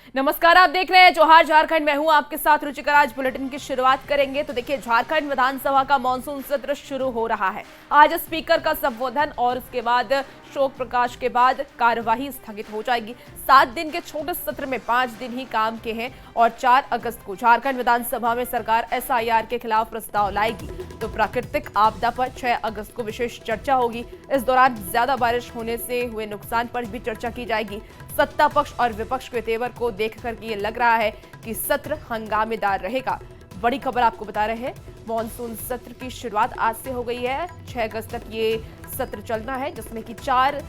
नमस्कार, आप देख रहे हैं जोहार झारखंड। मैं हूं आपके साथ रुचिकर। आज बुलेटिन की शुरुआत करेंगे तो देखिए, झारखंड विधानसभा का मानसून सत्र शुरू हो रहा है। आज स्पीकर का संबोधन और उसके बाद शोक प्रकाश के बाद कार्यवाही स्थगित हो जाएगी। 7 दिन के छोटे सत्र में 5 दिन ही काम के हैं और 4 अगस्त को झारखंड विधानसभा में सरकार SIR के खिलाफ प्रस्ताव लाएगी। तो प्राकृतिक आपदा पर 6 अगस्त को विशेष चर्चा होगी। इस दौरान ज्यादा बारिश होने से हुए नुकसान पर भी चर्चा की जाएगी। सत्ता पक्ष और विपक्ष के तेवर को देखकर ये लग रहा है कि सत्र हंगामेदार रहेगा। बड़ी खबर आपको बता रहे हैं, मॉनसून सत्र की शुरुआत आज से हो गई है। 6 अगस्त तक ये सत्र चलना है, जिसमें कि 4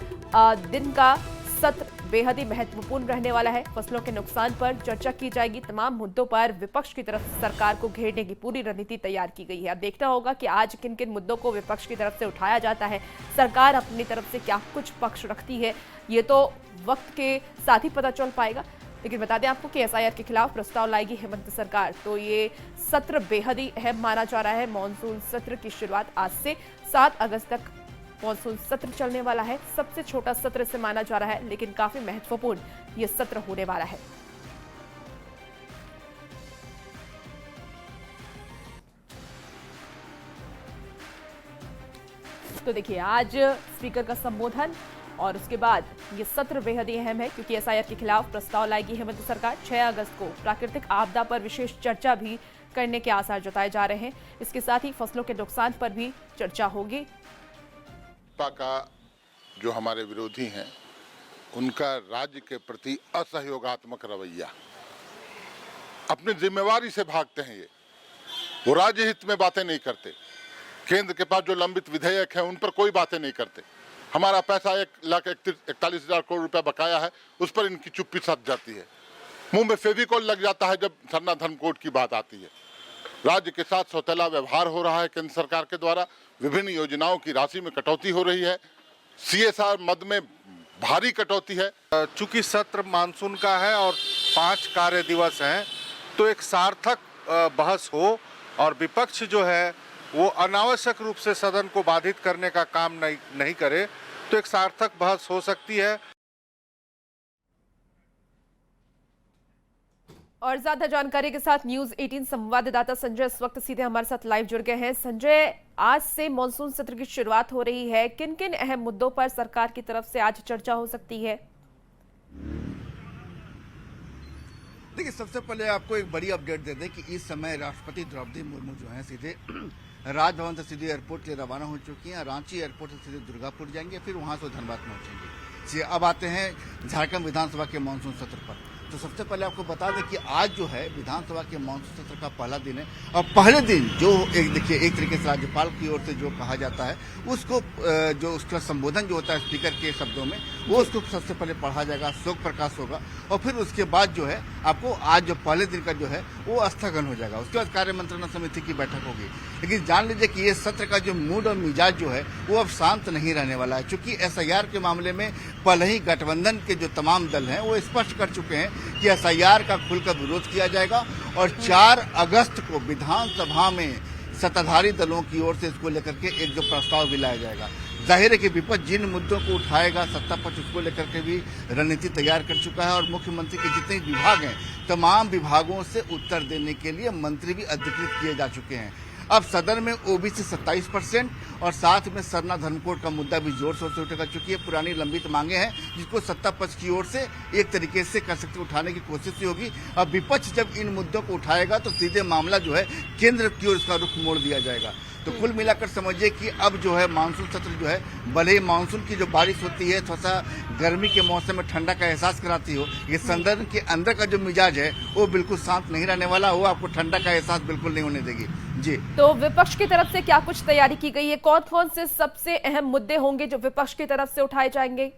दिन का सत्र बेहद ही महत्वपूर्ण रहने वाला है। फसलों के नुकसान पर चर्चा की जाएगी। तमाम मुद्दों पर विपक्ष की तरफ से सरकार को घेरने की पूरी रणनीति तैयार की गई है। अब देखना होगा कि आज किन किन मुद्दों को विपक्ष की तरफ से उठाया जाता है, सरकार अपनी तरफ से क्या कुछ पक्ष रखती है, ये तो वक्त के साथ ही पता चल पाएगा। लेकिन बता दें आपको कि SIR के खिलाफ प्रस्ताव लाएगी हेमंत सरकार। तो ये सत्र बेहद ही अहम माना जा रहा है। मॉनसून सत्र की शुरुआत आज से 7 अगस्त तक मॉनसून सत्र चलने वाला है। सबसे छोटा सत्र से माना जा रहा है, लेकिन काफी महत्वपूर्ण यह सत्र होने वाला है। तो देखिए, आज स्पीकर का संबोधन और उसके बाद ये सत्र बेहद ही अहम है, क्योंकि SIR के खिलाफ प्रस्ताव लाएगी हेमंत सरकार। 6 अगस्त को प्राकृतिक आपदा पर विशेष चर्चा भी करने के आसार जताए जा रहे हैं। इसके साथ ही फसलों के नुकसान पर भी चर्चा होगी। का जो हमारे विरोधी हैं, उनका राज्य के प्रति असहयोगात्मक रवैया, अपनी जिम्मेवारी से भागते हैं। वो राज्य हित में बातें नहीं करते। केंद्र के पास जो लंबित विधेयक है उन पर कोई बातें नहीं करते। हमारा पैसा 1,41,000 करोड़ रुपया बकाया है, उस पर इनकी चुप्पी सध जाती है। मुंह में फेविकोल लग जाता है जब सरना धर्मकोड की बात आती है। राज्य के साथ सौतेला व्यवहार हो रहा है। केंद्र सरकार के द्वारा विभिन्न योजनाओं की राशि में कटौती हो रही है। CSR मद में भारी कटौती है। चूंकि सत्र मानसून का है और 5 कार्य दिवस हैं, तो एक सार्थक बहस हो और विपक्ष जो है वो अनावश्यक रूप से सदन को बाधित करने का काम नहीं करे, तो एक सार्थक बहस हो सकती है। और ज्यादा जानकारी के साथ न्यूज़ 18 संवाददाता संजय इस वक्त सीधे हमारे साथ लाइव जुड़ गए हैं। संजय, आज से मॉनसून सत्र की शुरुआत हो रही है। किन किन अहम मुद्दों पर सरकार की तरफ से आज चर्चा हो सकती है? देखिए, सबसे पहले आपको एक बड़ी अपडेट दे दें कि इस समय राष्ट्रपति द्रौपदी मुर्मू जो है सीधे राजभवन से सीधे एयरपोर्ट के लिए रवाना हो चुकी हैं। रांची एयरपोर्ट से सीधे दुर्गापुर जाएंगे, फिर वहां से धनबाद पहुंचेंगे। अब आते हैं झारखंड विधानसभा के मानसून सत्र पर। तो सबसे पहले आपको बता दें कि आज जो है विधानसभा के मानसून सत्र का पहला दिन है। और पहले दिन जो देखिए, एक तरीके से राज्यपाल की ओर से जो कहा जाता है उसको, जो उसका संबोधन जो होता है स्पीकर के शब्दों में, वो उसको सबसे पहले पढ़ा जाएगा, शोक प्रकाश होगा। और फिर उसके बाद जो है आपको आज जो पहले दिन का जो है वो स्थगन हो जाएगा। उसके बाद कार्य मंत्रणा समिति की बैठक होगी। लेकिन जान लीजिए कि ये सत्र का जो मूड और मिजाज जो है वो अब शांत नहीं रहने वाला है, क्योंकि SIR के मामले में पहले ही गठबंधन के जो तमाम दल हैं वो स्पष्ट कर चुके हैं कि SIR का खुलकर विरोध किया जाएगा। और 4 अगस्त को विधानसभा में सत्ताधारी दलों की ओर से इसको लेकर के एक जो प्रस्ताव भी लाया जाएगा। जाहिर है कि विपक्ष जिन मुद्दों को उठाएगा, सत्ता पक्ष उसको लेकर के भी रणनीति तैयार कर चुका है। और मुख्यमंत्री के जितने विभाग हैं, तमाम विभागों से उत्तर देने के लिए मंत्री भी अधिकृत किए जा चुके हैं। अब सदन में OBC 27% और साथ में सरना धर्मकोड का मुद्दा भी जोर शोर से उठेगा, चूंकि ये पुरानी लंबित मांगे हैं जिसको सत्ता पक्ष की ओर से एक तरीके से कर सकते उठाने की कोशिश होगी। अब विपक्ष जब इन मुद्दों को उठाएगा तो सीधे मामला जो है केंद्र की ओर इसका रुख मोड़ दिया जाएगा। तो कुल मिलाकर समझिए कि अब जो है मानसून सत्र जो है, भले ही मानसून की जो बारिश होती है थोड़ा सा गर्मी के मौसम में ठंडा का एहसास कराती हो, ये सदन के अंदर का जो मिजाज है वो बिल्कुल शांत नहीं रहने वाला। वो आपको ठंडा का एहसास बिल्कुल नहीं होने देगी। जी, तो विपक्ष की तरफ से क्या कुछ तैयारी की गई है? कौन कौन से सबसे अहम मुद्दे होंगे जो विपक्ष की तरफ से उठाए जाएंगे?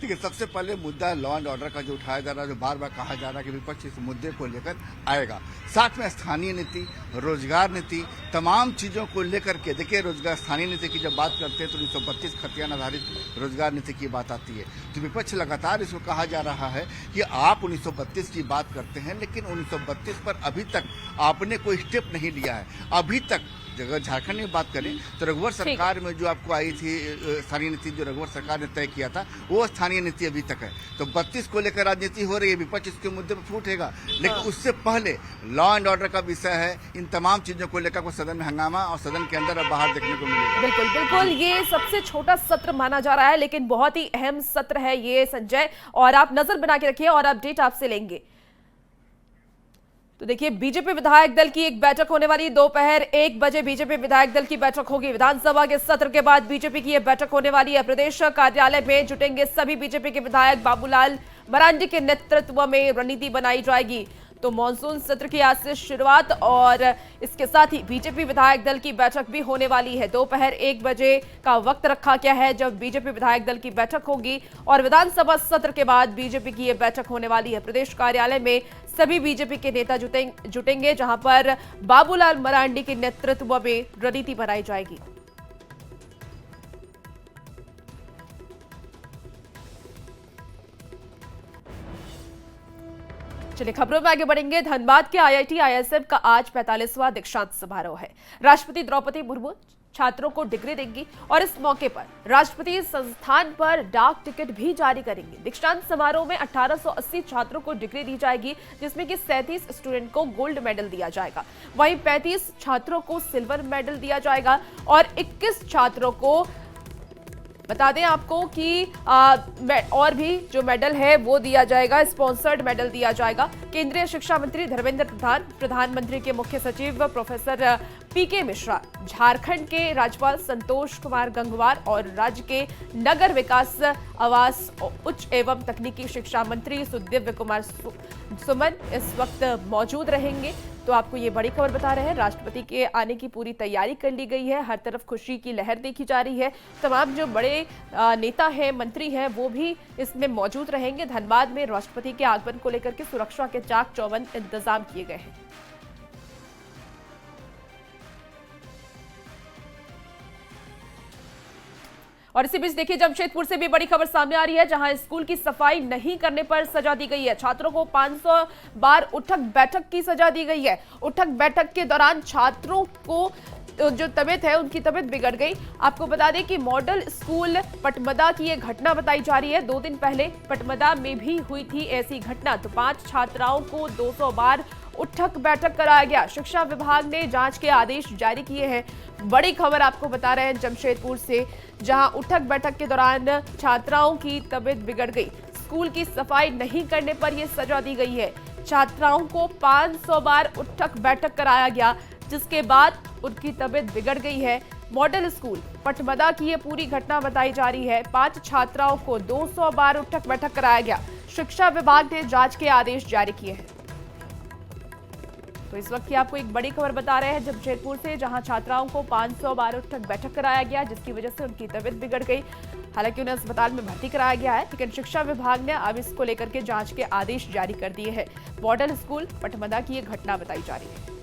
ठीक है, सबसे पहले मुद्दा लॉ एंड ऑर्डर का जो उठाया जा रहा है, जो बार बार कहा जा रहा है कि विपक्ष इस मुद्दे को लेकर आएगा। साथ में स्थानीय नीति, रोजगार नीति, तमाम चीजों को लेकर के देखिए, रोजगार स्थानीय नीति की जब बात करते हैं तो 1932 खतियान आधारित रोजगार नीति की बात आती है। तो विपक्ष लगातार इसको कहा जा रहा है कि आप 1932 की बात करते हैं, लेकिन 1932 पर अभी तक आपने कोई स्टेप नहीं लिया है। अभी तक अगर झारखंड में बात करें तो रघुवर सरकार में जो आपको आई थी स्थानीय नीति, जो रघुवर सरकार ने तय किया था, वो स्थानीय नीति अभी तक है। तो 32 को लेकर राजनीति हो रही है, विपक्ष इसके मुद्दे पर फूटेगा, लेकिन उससे पहले लॉ एंड ऑर्डर का विषय है। इन तमाम चीजों को लेकर सदन में हंगामा और सदन के अंदर और बाहर देखने को मिलेगा। बिल्कुल बिल्कुल, ये सबसे छोटा सत्र माना जा रहा है, लेकिन बहुत ही अहम सत्र है ये संजय, और आप नजर बना के रखिए और अपडेट आपसे लेंगे। तो देखिए, बीजेपी विधायक दल की एक बैठक होने वाली, दोपहर 1 बजे बीजेपी विधायक दल की बैठक होगी। विधानसभा के सत्र के बाद बीजेपी की यह बैठक होने वाली है। प्रदेश कार्यालय में जुटेंगे सभी बीजेपी के विधायक। बाबूलाल मरांडी के नेतृत्व में रणनीति बनाई जाएगी। तो मॉनसून सत्र की आज से शुरुआत, और इसके साथ ही बीजेपी विधायक दल की बैठक भी होने वाली है। दोपहर 1 बजे का वक्त रखा गया है जब बीजेपी विधायक दल की बैठक होगी, और विधानसभा सत्र के बाद बीजेपी की यह बैठक होने वाली है। प्रदेश कार्यालय में सभी बीजेपी के नेता जुटेंगे, जहां पर बाबूलाल मरांडी के नेतृत्व में रणनीति बनाई जाएगी। चलिए खबरों में आगे बढ़ेंगे। धनबाद के IIT ISM का आज 45वां दीक्षांत समारोह है। राष्ट्रपति द्रौपदी मुर्मू छात्रों को डिग्री देंगी और इस मौके पर राष्ट्रपति संस्थान पर डाक टिकट भी जारी करेंगे। दीक्षांत समारोह में 1880 छात्रों को डिग्री दी जाएगी, जिसमें कि 37 स्टूडेंट को गोल्ड मेडल दिया जाएगा, वहीं 35 छात्रों को सिल्वर मेडल दिया जाएगा और 21 छात्रों को, बता दें आपको कि और भी जो मेडल है वो दिया जाएगा, स्पॉन्सर्ड मेडल दिया जाएगा। केंद्रीय शिक्षा मंत्री धर्मेंद्र प्रधान, प्रधानमंत्री के मुख्य सचिव प्रोफेसर PK मिश्रा, झारखंड के राज्यपाल संतोष कुमार गंगवार और राज्य के नगर विकास, आवास, उच्च एवं तकनीकी शिक्षा मंत्री सुदिव्य कुमार सुमन इस वक्त मौजूद रहेंगे। तो आपको ये बड़ी खबर बता रहे हैं, राष्ट्रपति के आने की पूरी तैयारी कर ली गई है। हर तरफ खुशी की लहर देखी जा रही है। तमाम जो बड़े नेता हैं, मंत्री हैं, वो भी इसमें मौजूद रहेंगे। धनबाद में राष्ट्रपति के आगमन को लेकर के सुरक्षा के चाक चौबंद इंतजाम किए गए हैं। और इसी बीच देखिए, जमशेदपुर से भी बड़ी खबर सामने आ रही है, जहां स्कूल की सफाई नहीं करने पर सजा दी गई है। छात्रों को 500 बार उठक बैठक की सजा दी गई है। उठक बैठक के दौरान छात्रों को जो तबीयत है, उनकी तबीयत बिगड़ गई। आपको बता दें कि मॉडल स्कूल पटमदा की यह घटना बताई जा रही है। 2 दिन पहले पटमदा में भी हुई थी ऐसी घटना। तो 5 छात्राओं को 200 बार उठक बैठक कराया गया। शिक्षा विभाग ने जांच के आदेश जारी किए हैं। बड़ी खबर आपको बता रहे हैं जमशेदपुर से, जहां उठक बैठक के दौरान छात्राओं की तबीयत बिगड़ गई। स्कूल की सफाई नहीं करने पर यह सजा दी गई है। छात्राओं को 500 बार उठक बैठक कराया गया, जिसके बाद उनकी तबीयत बिगड़ गई है। मॉडल स्कूल पटमदा की यह पूरी घटना बताई जा रही है। 5 छात्राओं को 200 बार उठक बैठक कराया गया। शिक्षा विभाग ने जांच के आदेश जारी किए हैं। तो इस वक्त की आपको एक बड़ी खबर बता रहे हैं जमशेदपुर से, जहां छात्राओं को 500 बार उठक बैठक कराया गया, जिसकी वजह से उनकी तबीयत बिगड़ गई। हालांकि उन्हें अस्पताल में भर्ती कराया गया है, लेकिन शिक्षा विभाग ने अब इसको लेकर के जांच के आदेश जारी कर दिए हैं। मॉडल स्कूल पटमदा की यह घटना बताई जा रही है।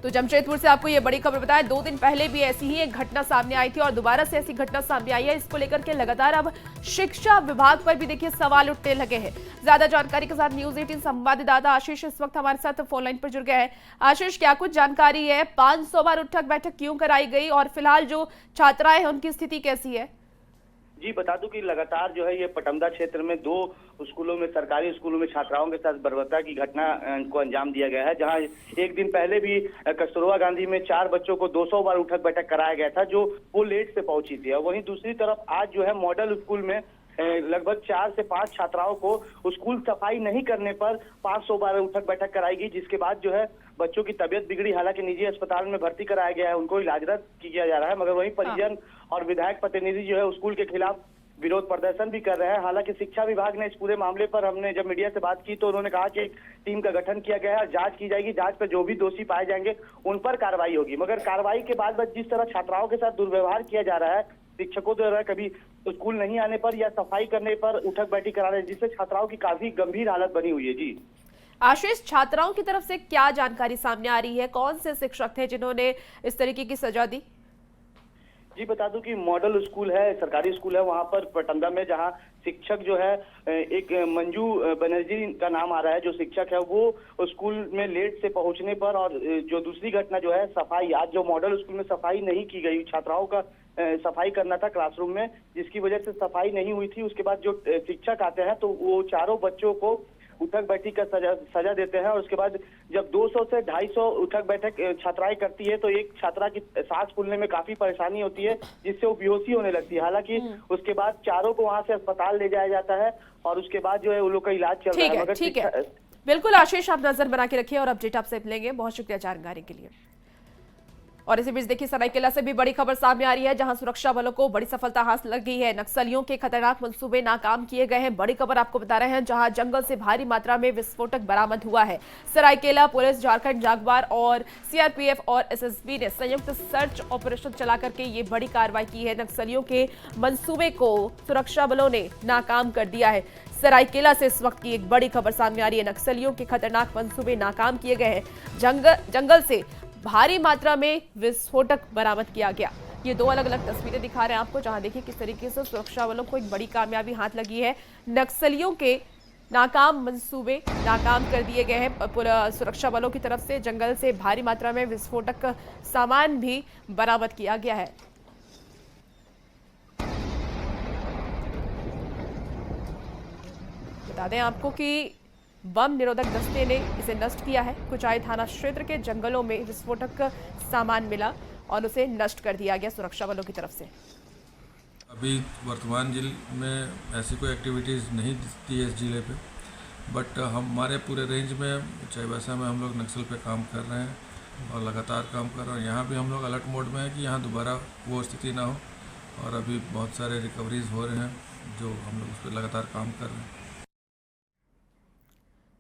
तो जमशेदपुर से आपको ये बड़ी खबर बताएं, 2 दिन पहले भी ऐसी ही एक घटना सामने आई थी और दोबारा से ऐसी घटना सामने आई है। इसको लेकर के लगातार अब शिक्षा विभाग पर भी देखिए सवाल उठने लगे हैं। ज्यादा जानकारी के साथ न्यूज 18 संवाददाता आशीष इस वक्त हमारे साथ फोन लाइन पर जुड़ गए हैं। आशीष, क्या कुछ जानकारी है? 500 बार उठक बैठक क्यों कराई गई और फिलहाल जो छात्राएं हैं उनकी स्थिति कैसी है? जी बता दूं कि लगातार जो है ये पटमदा क्षेत्र में 2 स्कूलों में, सरकारी स्कूलों में छात्राओं के साथ बर्बरता की घटना को अंजाम दिया गया है। जहां एक दिन पहले भी कस्तूरबा गांधी में 4 बच्चों को 200 बार उठक बैठक कराया गया था, जो वो लेट से पहुंची थी। और वहीं दूसरी तरफ आज जो है मॉडल स्कूल में लगभग 4 से 5 छात्राओं को स्कूल सफाई नहीं करने पर 500 बार उठक बैठक कराई गई, जिसके बाद जो है बच्चों की तबीयत बिगड़ी। हालांकि निजी अस्पताल में भर्ती कराया गया है, उनको इलाजरत किया जा रहा है, मगर वहीं परिजन और विधायक प्रतिनिधि जो है स्कूल के खिलाफ विरोध प्रदर्शन भी कर रहे हैं। हालांकि शिक्षा विभाग ने इस पूरे मामले पर, हमने जब मीडिया से बात की तो उन्होंने कहा कि एक टीम का गठन किया गया है, जांच की जाएगी, जांच पर जो भी दोषी पाए जाएंगे उन पर कार्रवाई होगी। मगर कार्रवाई के बाद जिस तरह छात्राओं के साथ दुर्व्यवहार किया जा रहा है शिक्षकों द्वारा, कभी स्कूल नहीं आने पर या सफाई करने पर उठक बैठक करा रहे हैं, जिससे छात्राओं की काफी गंभीर हालत बनी हुई है। जी आशीष, छात्राओं की तरफ से क्या जानकारी सामने आ रही है? कौन से शिक्षक थे जिन्होंने इस तरीके की सजा दी? जी बता दूं कि मॉडल स्कूल है, सरकारी स्कूल है वहां पर पटमदा में, जहां शिक्षक जो है एक मंजू बनर्जी का नाम आ रहा है, जो शिक्षक है वो स्कूल में लेट से पहुंचने पर, और जो दूसरी घटना जो है सफाई, आज जो मॉडल स्कूल में सफाई नहीं की गई, छात्राओं का सफाई करना था क्लासरूम में, जिसकी वजह से सफाई नहीं हुई थी। उसके बाद जो शिक्षक आते हैं तो वो चारों बच्चों को उठक बैठक का सजा देते हैं, और उसके बाद जब 200 से 250 उठक बैठक छात्राएं करती है तो एक छात्रा की सांस फूलने में काफी परेशानी होती है, जिससे वो बेहोशी होने लगती है। हालांकि उसके बाद चारों को वहां से अस्पताल ले जाया जाता है और उसके बाद जो है उन लोग का इलाज चल रहा है। मगर ठीक है, बिल्कुल आशीष, आप नजर बना के रखिए और अपडेट आपसे लेंगे। बहुत शुक्रिया जानकारी के लिए। और इसी बीच देखिए सरायकेला से भी बड़ी खबर सामने आ रही है, जहां सुरक्षा बलों को बड़ी सफलता हासिल लग गई है। नक्सलियों के खतरनाक मंसूबे नाकाम किए गए हैं। बड़ी खबर आपको बता रहे हैं, जहां जंगल से भारी मात्रा में विस्फोटक बरामद हुआ है। सरायकेला पुलिस, झारखंड जागवार और सीआरपीएफ और एसएसबी ने संयुक्त सर्च ऑपरेशन चला करके ये बड़ी कार्रवाई की है। नक्सलियों के मंसूबे को सुरक्षा बलों ने नाकाम कर दिया है। सरायकेला से इस वक्त की एक बड़ी खबर सामने आ रही है। नक्सलियों के खतरनाक मंसूबे नाकाम किए गए हैं। जंगल से भारी मात्रा में विस्फोटक बरामद किया गया। ये दो अलग अलग तस्वीरें दिखा रहे हैं आपको, जहां देखिए किस तरीके से सुरक्षा बलों को एक बड़ी कामयाबी हाथ लगी है। नक्सलियों के नाकाम मंसूबे नाकाम कर दिए गए हैं सुरक्षा बलों की तरफ से। जंगल से भारी मात्रा में विस्फोटक सामान भी बरामद किया गया है। बता दें आपको कि बम निरोधक दस्ते ने इसे नष्ट किया है। कुचाई थाना क्षेत्र के जंगलों में विस्फोटक सामान मिला और उसे नष्ट कर दिया गया सुरक्षा बलों की तरफ से। अभी वर्तमान जिले में ऐसी कोई एक्टिविटीज़ नहीं दिखती है इस जिले पे, बट हमारे पूरे रेंज में चाईबासा में हम लोग नक्सल पे काम कर रहे हैं और लगातार काम कर रहे हैं। यहाँ भी हम लोग अलर्ट मोड में है कि यहाँ दोबारा वो स्थिति ना हो, और अभी बहुत सारे रिकवरीज हो रहे हैं जो हम लोग उस पर लगातार काम कर रहे हैं।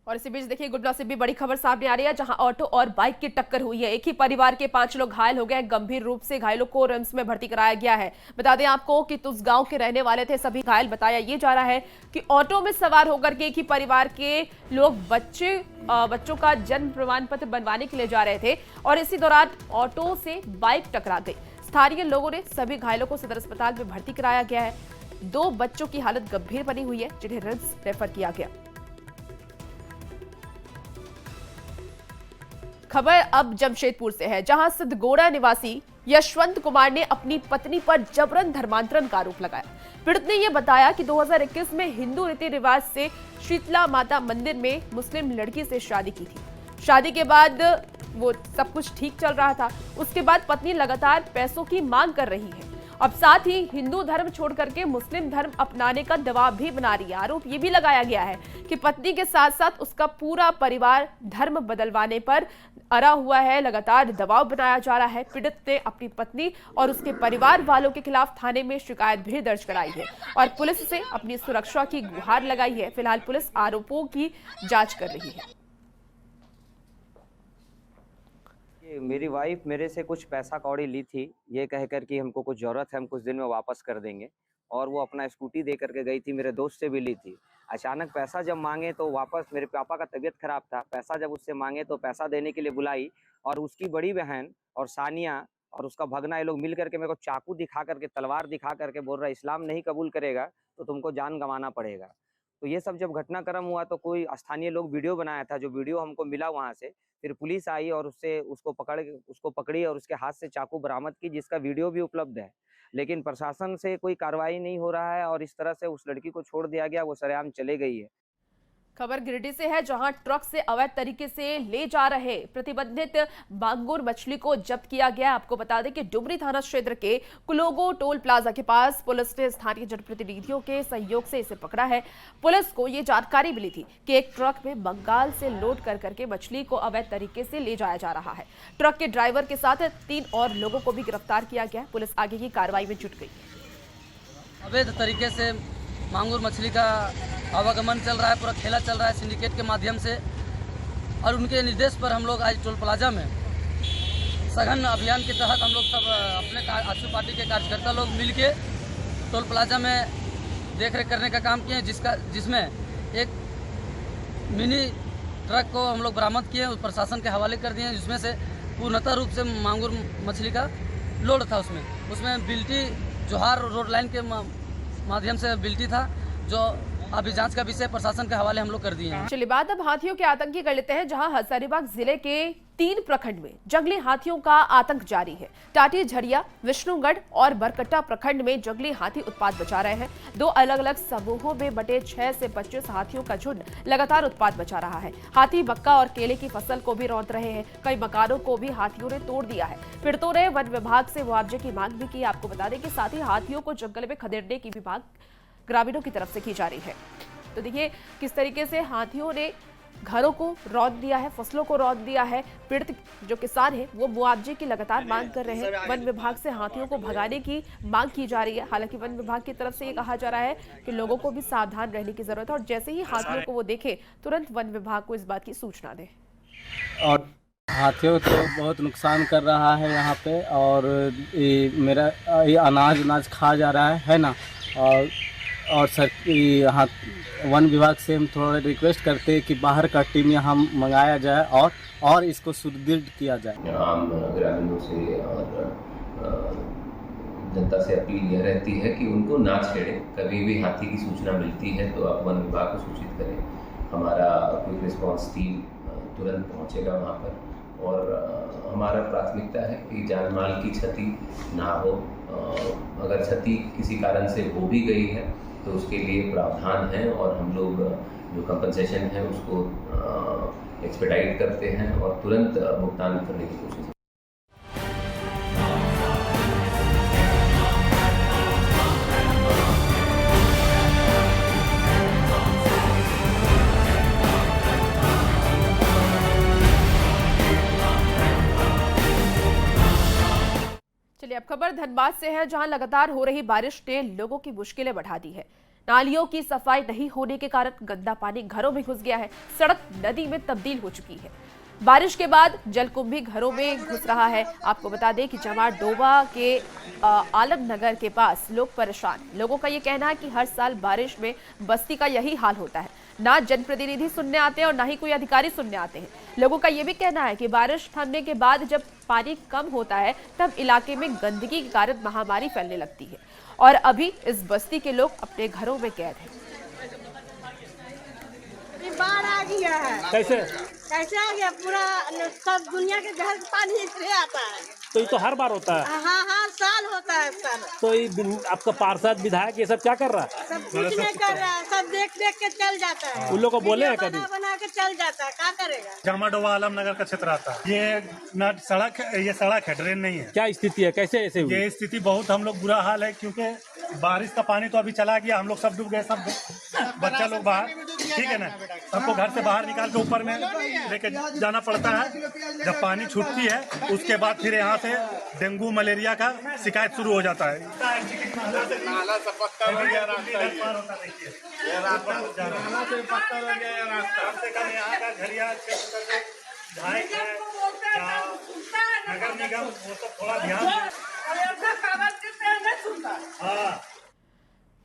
और इसी बीच देखिए गुडला से भी बड़ी खबर सामने आ रही है, जहां ऑटो और बाइक की टक्कर हुई है। एक ही परिवार के 5 लोग घायल हो गए। गंभीर रूप से घायलों को रिम्स में भर्ती कराया गया है। बता दें आपको कि तुसगांव के रहने वाले थे सभी घायल। बताया ये जा रहा है कि ऑटो में सवार होकर के एक ही परिवार के लोग बच्चों का जन्म प्रमाण पत्र बनवाने के लिए जा रहे थे और इसी दौरान ऑटो से बाइक टकरा गई। स्थानीय लोगों ने सभी घायलों को सदर अस्पताल में भर्ती कराया गया है। 2 बच्चों की हालत गंभीर बनी हुई है, जिन्हें रिम्स रेफर किया गया। खबर अब जमशेदपुर से है, जहां सिद्धगोड़ा निवासी यशवंत कुमार ने अपनी पत्नी पर जबरन धर्मांतरण का आरोप लगाया। पीड़ित ने यह बताया कि 2021 में हिंदू रीति रिवाज से शीतला माता मंदिर में मुस्लिम लड़की से शादी की थी। शादी के बाद वो सब कुछ ठीक चल रहा था। उसके बाद पत्नी लगातार पैसों की मांग कर रही है। अब साथ ही हिंदू धर्म छोड़ करके मुस्लिम धर्म अपनाने का दबाव भी बना रही है। आरोप ये भी लगाया गया है कि पत्नी के साथ साथ उसका पूरा परिवार धर्म बदलवाने पर अड़ा हुआ है। लगातार दबाव बनाया जा रहा है। पीड़ित ने अपनी पत्नी और उसके परिवार वालों के खिलाफ थाने में शिकायत भी दर्ज कराई है और पुलिस से अपनी सुरक्षा की गुहार लगाई है। फिलहाल पुलिस आरोपों की जांच कर रही है। मेरी वाइफ मेरे से कुछ पैसा कौड़ी ली थी, ये कहकर कि हमको कुछ ज़रूरत है, हम कुछ दिन में वापस कर देंगे, और वो अपना स्कूटी दे करके गई थी। मेरे दोस्त से भी ली थी। अचानक पैसा जब मांगे तो वापस, मेरे पापा का तबीयत खराब था, पैसा जब उससे मांगे तो पैसा देने के लिए बुलाई, और उसकी बड़ी बहन और सानिया और उसका भगना ये लोग मिल करके मेरे को चाकू दिखा करके, तलवार दिखा करके बोल रहा है इस्लाम नहीं कबूल करेगा तो तुमको जान गंवाना पड़ेगा। तो ये सब जब घटनाक्रम हुआ तो कोई स्थानीय लोग वीडियो बनाया था, जो वीडियो हमको मिला वहाँ से, फिर पुलिस आई और उसको पकड़ी और उसके हाथ से चाकू बरामद की, जिसका वीडियो भी उपलब्ध है। लेकिन प्रशासन से कोई कार्रवाई नहीं हो रहा है और इस तरह से उस लड़की को छोड़ दिया गया, वो सरेआम चले गई है। खबर गिरिडीह से है, जहां ट्रक से अवैध तरीके से ले जा रहे प्रतिबंधित मांगुर मछली को जब्त किया गया। आपको बता दें कि डुमरी थाना क्षेत्र के कुलोगो टोल प्लाजा के पास पुलिस ने स्थानीय जनप्रतिनिधियों के सहयोग से इसे पकड़ा है। पुलिस को ये जानकारी मिली थी कि एक ट्रक में बंगाल से लोड कर करके मछली को अवैध तरीके से ले जाया जा रहा है। ट्रक के ड्राइवर के साथ 3 और लोगों को भी गिरफ्तार किया गया। पुलिस आगे की कार्रवाई में जुट गई। अवैध तरीके से मांगुर मछली का आवागमन चल रहा है, पूरा खेला चल रहा है सिंडिकेट के माध्यम से, और उनके निर्देश पर हम लोग आज टोल प्लाजा में सघन अभियान के तहत हम लोग सब अपने आजसू पार्टी के कार्यकर्ता लोग मिलके टोल प्लाजा में देखरेख करने का काम किए, जिसमें एक मिनी ट्रक को हम लोग बरामद किए, प्रशासन के हवाले कर दिए, जिसमें से पूर्णतः रूप से मांगुर मछली का लोड था उसमें। उसमें बिल्टी जोहार रोड लाइन के माध्यम से बिल्टी था, जो अभी जांच का विषय प्रशासन के हवाले हम लोग कर दिए हैं। चलिए बात अब हाथियों के आतंक की कर लेते हैं, जहां हजारीबाग जिले के 3 प्रखंड में जंगली हाथियों का आतंक जारी है। टाटी, झरिया, विष्णुगढ़ और बरकट्टा प्रखंड में जंगली हाथी उत्पात मचा रहे हैं। 2 अलग-अलग समूहों में बटे 6 से 25 हाथियों का झुंड लगातार उत्पात मचा रहा है। हाथी मक्का और केले की फसल को भी रौंद रहे हैं। कई मकानों को भी हाथियों ने तोड़ दिया है। पीड़ितों ने वन विभाग से मुआवजे की मांग भी की। आपको बता दें कि साथ ही हाथियों को जंगल में खदेड़ने की भी मांग ग्रामीणों की तरफ से की जा रही है। तो देखिए किस तरीके से हाथियों ने घरों को रौंद दिया है, फसलों को रौंद दिया है। पीड़ित जो किसान है वो मुआवजे की लगातार मांग कर रहे हैं। वन विभाग से हाथियों को भगाने की मांग की जा रही है। हालांकि वन विभाग की तरफ से ये कहा जा रहा है कि लोगों को भी सावधान रहने की जरूरत है और जैसे ही हाथियों को वो देखे तुरंत वन विभाग को इस बात की सूचना दे। और हाथियों तो बहुत नुकसान कर रहा है यहाँ पे, और मेरा ये अनाज खा जा रहा है ना। और सर यहाँ वन विभाग से हम थोड़ा रिक्वेस्ट करते हैं कि बाहर का टीम यहाँ मंगाया जाए और इसको सुदृढ़ किया जाए। आम ग्रामीणों से और जनता से अपील यह रहती है कि उनको ना छेड़ें। कभी भी हाथी की सूचना मिलती है तो आप वन विभाग को सूचित करें। हमारा क्विक रिस्पांस टीम तुरंत पहुँचेगा वहाँ पर, और हमारा प्राथमिकता है कि जान माल की क्षति ना हो। अगर क्षति किसी कारण से हो भी गई है तो उसके लिए प्रावधान है, और हम लोग जो कंपनसेशन है उसको एक्सपेडाइट करते हैं और तुरंत भुगतान करने की कोशिश। चलिए अब खबर धनबाद से है, जहां लगातार हो रही बारिश ने लोगों की मुश्किलें बढ़ा दी है। नालियों की सफाई नहीं होने के कारण गंदा पानी घरों में घुस गया है। सड़क नदी में तब्दील हो चुकी है। बारिश के बाद जलकुंभ भी घरों में घुस रहा है। आपको बता दें कि जमाड़ डोबा के आलमनगर के पास लोग परेशान हैं। लोगों का ये कहना है कि हर साल बारिश में बस्ती का यही हाल होता है। ना जनप्रतिनिधि सुनने आते हैं और ना ही कोई अधिकारी सुनने आते हैं। लोगों का ये भी कहना है कि बारिश थमने के बाद जब पानी कम होता है तब इलाके में गंदगी के कारण महामारी फैलने लगती है, और अभी इस बस्ती के लोग अपने घरों में कैद हैं। बाढ़ आ गया है। कैसे आ गया? पूरा सब दुनिया के घर पानी इसलिए आता है। तो ये तो हर बार होता है। हाँ, हर साल होता है सर। तो ये आपका पार्षद विधायक ये सब क्या कर रहा है? सब कुछ नहीं कर रहा है, सब देख के चल जाता है। उन लोग को बोले हैं कभी? बना के चल जाता है, क्या करेगा? जामाडोबा आलमनगर का क्षेत्र आता है। ये सड़क है, ड्रेन नहीं है। क्या स्थिति है, कैसे ऐसे हुई? ये स्थिति बहुत हम लोग बुरा हाल है, क्योंकि बारिश का पानी तो अभी चला गया, हम लोग सब डूब गए, सब बच्चा लोग बाहर, ठीक है ना। सबको घर से बाहर निकाल के ऊपर में लेके जाना पड़ता है। जब पानी छूटती है उसके बाद फिर यहाँ से डेंगू मलेरिया का शिकायत शुरू हो जाता है। नगर निगम वो सब थोड़ा ध्यान।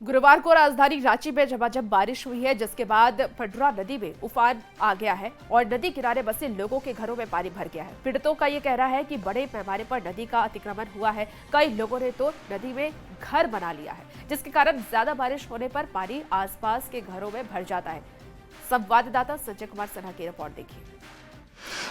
गुरुवार को राजधानी रांची में झमाझम बारिश हुई है, जिसके बाद पडरा नदी में उफान आ गया है और नदी किनारे बसे लोगों के घरों में पानी भर गया है। पीड़ितों का ये कहना है कि बड़े पैमाने पर नदी का अतिक्रमण हुआ है। कई लोगों ने तो नदी में घर बना लिया है, जिसके कारण ज्यादा बारिश होने पर पानी आसपास के घरों में भर जाता है। संवाददाता संजय कुमार सिन्हा की रिपोर्ट देखिए।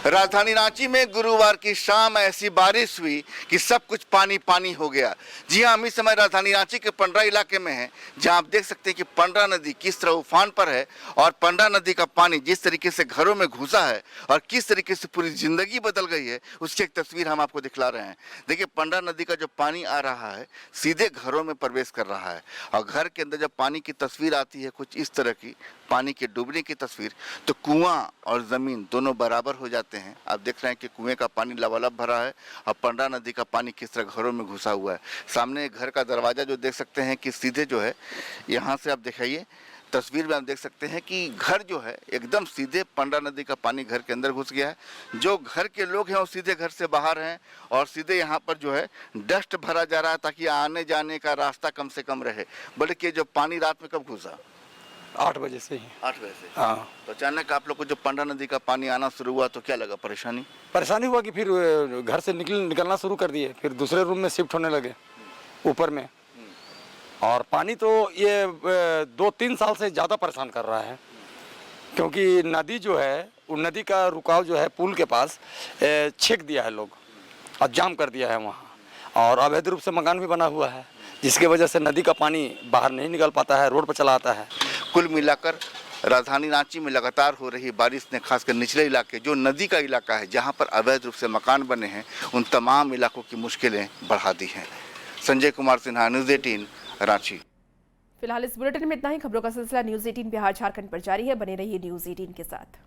राजधानी रांची में गुरुवार की शाम ऐसी बारिश हुई कि सब कुछ पानी पानी हो गया। जी हां, हम इस समय राजधानी रांची के पंडरा इलाके में हैं, जहां आप देख सकते हैं कि पंडरा नदी किस तरह उफान पर है और पंडरा नदी का पानी जिस तरीके से घरों में घुसा है और किस तरीके से पूरी जिंदगी बदल गई है, उसकी एक तस्वीर हम आपको दिखला रहे हैं। देखिए, पंडरा नदी का जो पानी आ रहा है सीधे घरों में प्रवेश कर रहा है, और घर के अंदर जब पानी की तस्वीर आती है कुछ इस तरह की, पानी के डूबने की तस्वीर, तो कुआं और जमीन दोनों बराबर हो जाते हैं। आप देख रहे हैं कि कुएं का पानी लबालब भरा है और पंडरा नदी का पानी किस तरह घरों में घुसा हुआ है। सामने घर का दरवाजा जो देख सकते हैं कि सीधे जो है, यहाँ से आप दिखाइए तस्वीर में आप देख सकते हैं कि घर जो है एकदम सीधे पंडरा नदी का पानी घर के अंदर घुस गया है। जो घर के लोग हैं वो सीधे घर से बाहर हैं और सीधे यहाँ पर जो है डस्ट भरा जा रहा है ताकि आने जाने का रास्ता कम से कम रहे। बल्कि जो पानी रात में कब घुसा? 8 बजे से ही। 8 बजे से? हाँ। तो अचानक आप लोग को जब पंडरा नदी का पानी आना शुरू हुआ तो क्या लगा? परेशानी हुआ कि फिर घर से निकलना शुरू कर दिए, फिर दूसरे रूम में शिफ्ट होने लगे। ऊपर में। और पानी तो ये 2-3 साल से ज़्यादा परेशान कर रहा है, क्योंकि नदी जो है, वो नदी का रुकाव जो है पुल के पास छेक दिया है लोग और जाम कर दिया है वहाँ, और अवैध रूप से मकान भी बना हुआ है, जिसके वजह से नदी का पानी बाहर नहीं निकल पाता है, रोड पर चला आता है। कुल मिलाकर राजधानी रांची में लगातार हो रही बारिश ने खासकर निचले इलाके, जो नदी का इलाका है, जहां पर अवैध रूप से मकान बने हैं, उन तमाम इलाकों की मुश्किलें बढ़ा दी हैं। संजय कुमार सिन्हा, न्यूज़ 18 रांची। फिलहाल इस बुलेटिन में इतना ही। खबरों का सिलसिला न्यूज़ 18 बिहार झारखंड पर जारी है। बने रहिए न्यूज़ 18 के साथ।